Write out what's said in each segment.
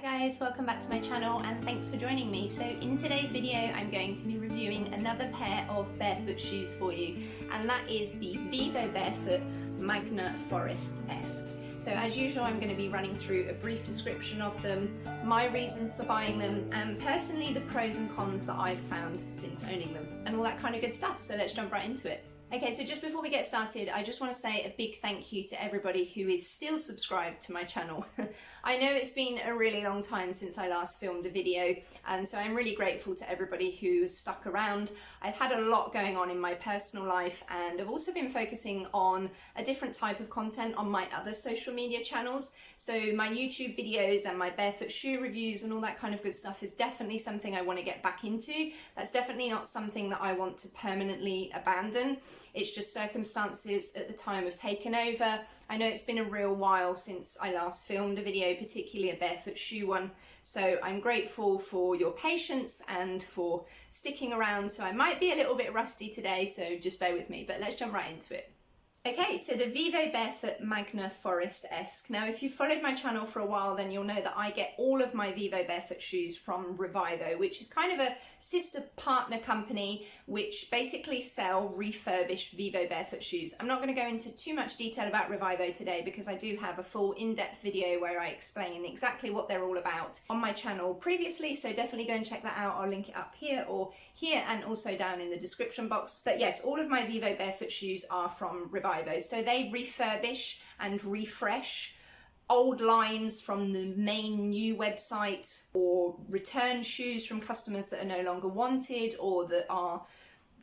guys, welcome back to my channel and thanks for joining me. So in today's video I'm going to be reviewing another pair of barefoot shoes for you, and that is the VIVOBAREFOOT Magna Forest ESC. So as usual I'm going to be running through a brief description of them, my reasons for buying them, and personally the pros and cons that I've found since owning them, and all that kind of good stuff. So let's jump right into it. Okay, so just before we get started, I just want to say a big thank you to everybody who is still subscribed to my channel. I know it's been a really long time since I last filmed a video, and so I'm really grateful to everybody who has stuck around. I've had a lot going on in my personal life, and I've also been focusing on a different type of content on my other social media channels. So my YouTube videos and my barefoot shoe reviews and all that kind of good stuff is definitely something I want to get back into. That's definitely not something that I want to permanently abandon. It's just circumstances at the time have taken over. I know it's been a real while since I last filmed a video, particularly a barefoot shoe one. So I'm grateful for your patience and for sticking around. So I might be a little bit rusty today, so just bear with me, but let's jump right into it. Okay, so the VIVOBAREFOOT Magna Forest ESC. Now, if you've followed my channel for a while, then you'll know that I get all of my VIVOBAREFOOT shoes from Revivo, which is kind of a sister partner company which basically sell refurbished VIVOBAREFOOT shoes. I'm not going to go into too much detail about Revivo today because I do have a full in-depth video where I explain exactly what they're all about on my channel previously, so definitely go and check that out. I'll link it up here or here and also down in the description box. But yes, all of my VIVOBAREFOOT shoes are from Revivo. So they refurbish and refresh old lines from the main new website, or return shoes from customers that are no longer wanted or that are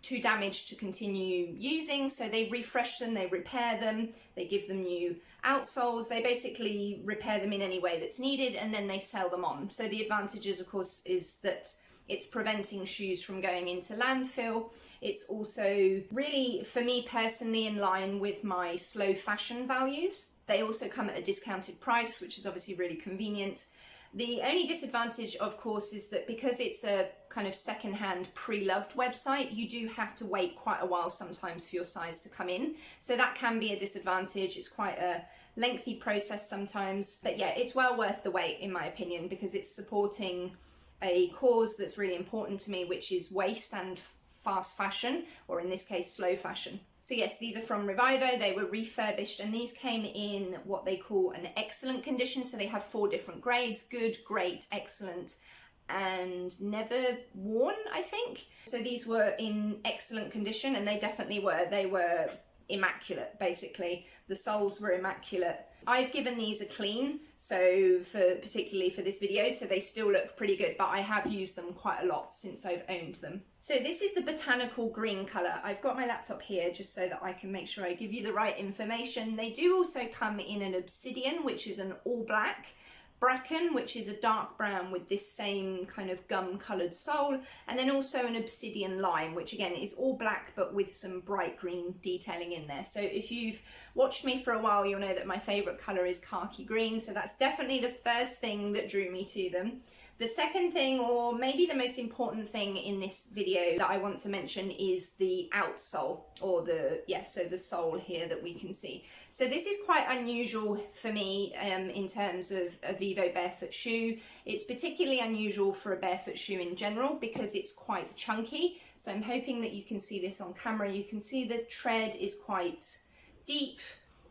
too damaged to continue using. So they refresh them, they repair them, they give them new outsoles, they basically repair them in any way that's needed, and then they sell them on. So the advantages, of course, is that it's preventing shoes from going into landfill. It's also really, for me personally, in line with my slow fashion values. They also come at a discounted price, which is obviously really convenient. The only disadvantage, of course, is that because it's a kind of second-hand pre-loved website, you do have to wait quite a while sometimes for your size to come in. So that can be a disadvantage. It's quite a lengthy process sometimes. But yeah, it's well worth the wait, in my opinion, because it's supporting a cause that's really important to me, which is waste and fast fashion, or in this case, slow fashion. So yes, these are from Revivo. They were refurbished, and these came in what they call an excellent condition. So they have 4 different grades: good, great, excellent, and never worn, I think. So these were in excellent condition, and they definitely were. They were immaculate, basically. The soles were immaculate. I've given these a clean, so particularly for this video, so they still look pretty good, but I have used them quite a lot since I've owned them. So this is the botanical green colour. I've got my laptop here just so that I can make sure I give you the right information. They do also come in an obsidian, which is an all black, bracken, which is a dark brown with this same kind of gum coloured sole, and then also an obsidian lime, which again is all black but with some bright green detailing in there. So if you've watched me for a while, you'll know that my favourite colour is khaki green, so that's definitely the first thing that drew me to them. The second thing, or maybe the most important thing in this video that I want to mention, is the outsole, or so the sole here that we can see. So this is quite unusual for me in terms of a VIVOBAREFOOT shoe. It's particularly unusual for a barefoot shoe in general because it's quite chunky. So I'm hoping that you can see this on camera. You can see the tread is quite deep,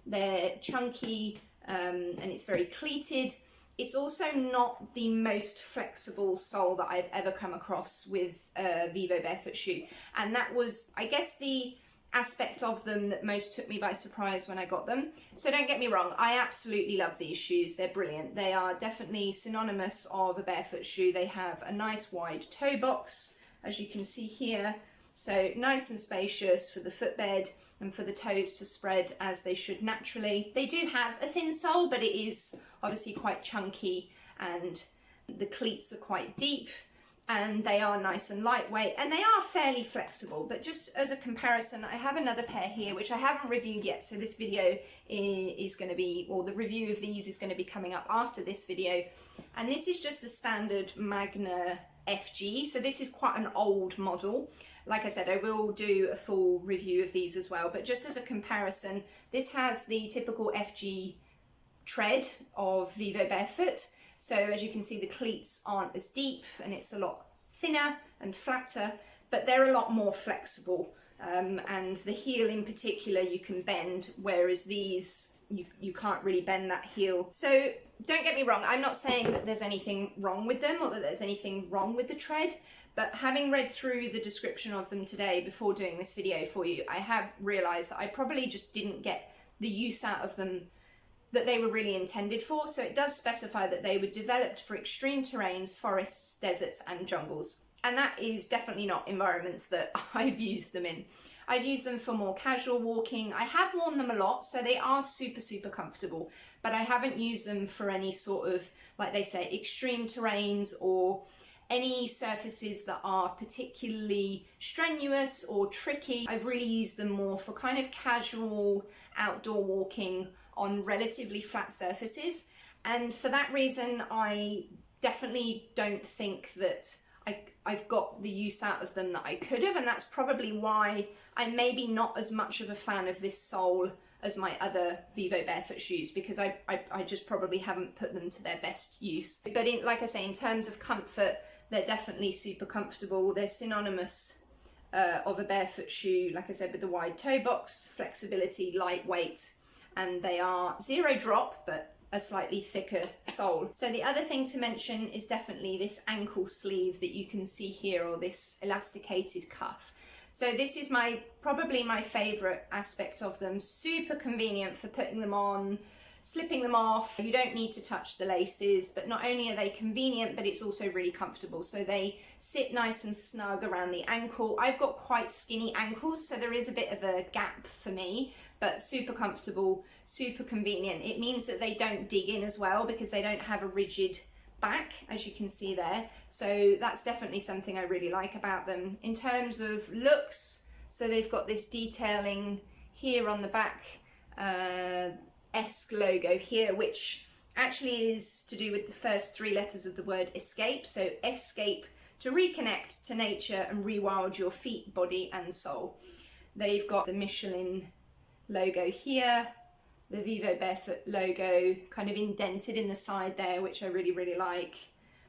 they're chunky, and it's very cleated. It's also not the most flexible sole that I've ever come across with a VIVOBAREFOOT shoe. And that was, I guess, the aspect of them that most took me by surprise when I got them. So don't get me wrong, I absolutely love these shoes. They're brilliant. They are definitely synonymous of a barefoot shoe. They have a nice wide toe box, as you can see here. So nice and spacious for the footbed and for the toes to spread as they should naturally. They do have a thin sole, but it is obviously quite chunky, and the cleats are quite deep, and they are nice and lightweight, and they are fairly flexible. But just as a comparison, I have another pair here which I haven't reviewed yet, so this video is going to be, or the review of these is going to be coming up after this video, and this is just the standard Magna FG. So this is quite an old model. Like I said, I will do a full review of these as well, but just as a comparison, this has the typical FG tread of VIVOBAREFOOT. So as you can see, the cleats aren't as deep and it's a lot thinner and flatter, but they're a lot more flexible. And the heel in particular you can bend, whereas these you can't really bend that heel. So don't get me wrong, I'm not saying that there's anything wrong with them or that there's anything wrong with the tread, but having read through the description of them today before doing this video for you, I have realised that I probably just didn't get the use out of them that they were really intended for. So it does specify that they were developed for extreme terrains, forests, deserts and jungles. And that is definitely not environments that I've used them in. I've used them for more casual walking. I have worn them a lot, so they are super, super comfortable, but I haven't used them for any sort of, like they say, extreme terrains or any surfaces that are particularly strenuous or tricky. I've really used them more for kind of casual outdoor walking on relatively flat surfaces. And for that reason, I definitely don't think that I've got the use out of them that I could have, and that's probably why I'm maybe not as much of a fan of this sole as my other Vivo barefoot shoes, because I just probably haven't put them to their best use. But like I say, in terms of comfort, they're definitely super comfortable. They're synonymous of a barefoot shoe, like I said, with the wide toe box, flexibility, lightweight, and they are zero drop, but a slightly thicker sole. So the other thing to mention is definitely this ankle sleeve that you can see here, or this elasticated cuff. So this is probably my favourite aspect of them. Super convenient for putting them on, slipping them off. You don't need to touch the laces, but not only are they convenient, but it's also really comfortable. So they sit nice and snug around the ankle. I've got quite skinny ankles, so there is a bit of a gap for me, but super comfortable, super convenient. It means that they don't dig in as well, because they don't have a rigid back, as you can see there. So that's definitely something I really like about them. In terms of looks, so they've got this detailing here on the back, ESC logo here, which actually is to do with the first three letters of the word escape. So escape, to reconnect to nature and rewild your feet, body and soul. They've got the Michelin logo here, the Vivo Barefoot logo kind of indented in the side there, which I really, really like.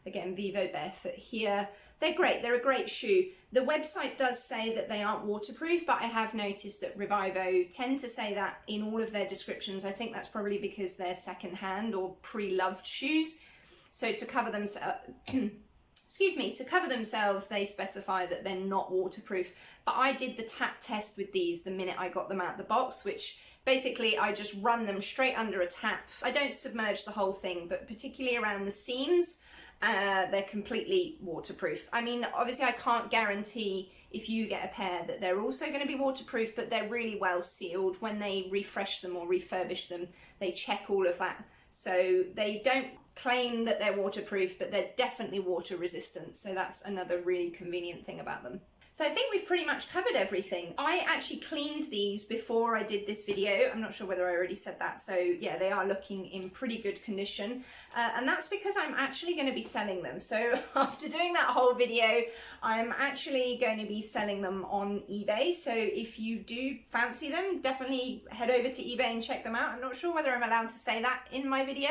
Again, Vivo Barefoot here. They're great. They're a great shoe. The website does say that they aren't waterproof, but I have noticed that Revivo tend to say that in all of their descriptions. I think that's probably because they're second-hand or pre-loved shoes. So to cover themselves, to cover themselves, they specify that they're not waterproof. But I did the tap test with these the minute I got them out the box, which basically I just run them straight under a tap. I don't submerge the whole thing, but particularly around the seams, they're completely waterproof. I mean, obviously I can't guarantee if you get a pair that they're also going to be waterproof, but they're really well sealed. When they refresh them or refurbish them, they check all of that. So they don't claim that they're waterproof, but they're definitely water resistant. So that's another really convenient thing about them. So I think we've pretty much covered everything. I actually cleaned these before I did this video. I'm not sure whether I already said that. So yeah, they are looking in pretty good condition. And that's because I'm actually going to be selling them. So after doing that whole video, I'm actually going to be selling them on eBay. So if you do fancy them, definitely head over to eBay and check them out. I'm not sure whether I'm allowed to say that in my video.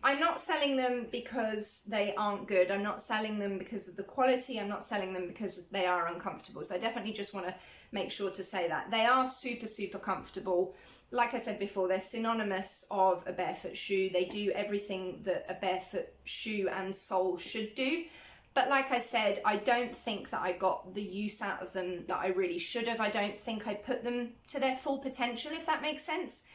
I'm not selling them because they aren't good. I'm not selling them because of the quality. I'm not selling them because they are uncomfortable. So I definitely just want to make sure to say that. They are super, super comfortable. Like I said before, they're synonymous of a barefoot shoe. They do everything that a barefoot shoe and sole should do. But like I said, I don't think that I got the use out of them that I really should have. I don't think I put them to their full potential, if that makes sense.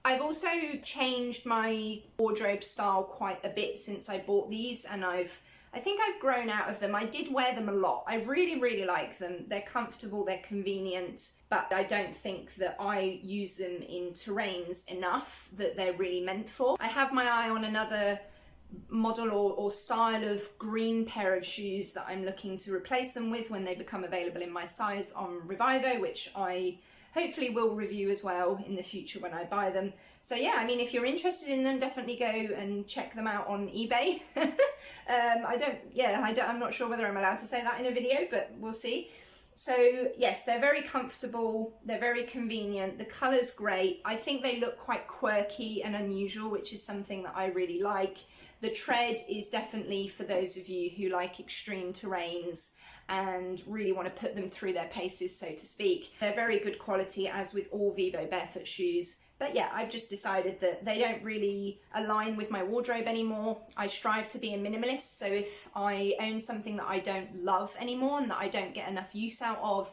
I've also changed my wardrobe style quite a bit since I bought these, and I think I've grown out of them. I did wear them a lot. I really, really like them. They're comfortable, they're convenient, but I don't think that I use them in terrains enough that they're really meant for. I have my eye on another model or style of green pair of shoes that I'm looking to replace them with when they become available in my size on Revivo, which I hopefully will review as well in the future when I buy them. So yeah, I mean, if you're interested in them, definitely go and check them out on eBay. I'm not sure whether I'm allowed to say that in a video, but we'll see. So yes, they're very comfortable, they're very convenient, the colour's great. I think they look quite quirky and unusual, which is something that I really like. The tread is definitely for those of you who like extreme terrains and really want to put them through their paces, so to speak. They're very good quality, as with all Vivo barefoot shoes. But yeah, I've just decided that they don't really align with my wardrobe anymore. I strive to be a minimalist, so if I own something that I don't love anymore and that I don't get enough use out of,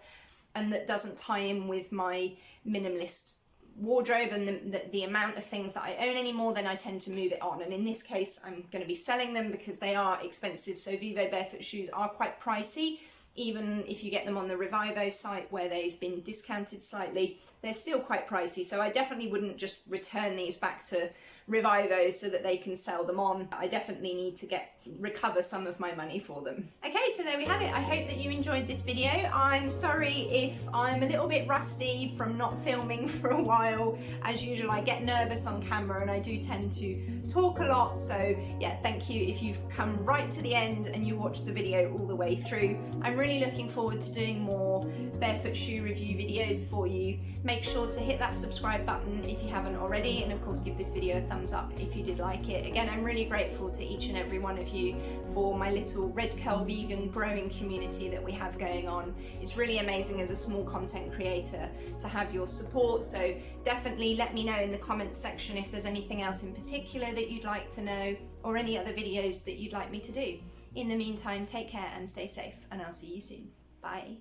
and that doesn't tie in with my minimalist wardrobe and the amount of things that I own anymore, then I tend to move it on. And in this case, I'm going to be selling them because they are expensive. So Vivo barefoot shoes are quite pricey. Even if you get them on the Revivo site where they've been discounted slightly, they're still quite pricey. So I definitely wouldn't just return these back to Revivo so that they can sell them on. I definitely need to recover some of my money for them. Okay, so there we have it. I hope that you enjoyed this video. I'm sorry if I'm a little bit rusty from not filming for a while. As usual, I get nervous on camera and I do tend to talk a lot. So yeah, thank you if you've come right to the end and you watched the video all the way through. I'm really looking forward to doing more barefoot shoe review videos for you. Make sure to hit that subscribe button if you haven't already, and of course give this video a thumbs up if you did like it. Again, I'm really grateful to each and every one of you for my little red curl vegan growing community that we have going on. It's really amazing as a small content creator to have your support, so definitely let me know in the comments section if there's anything else in particular that you'd like to know, or any other videos that you'd like me to do. In the meantime, take care and stay safe, and I'll see you soon. Bye.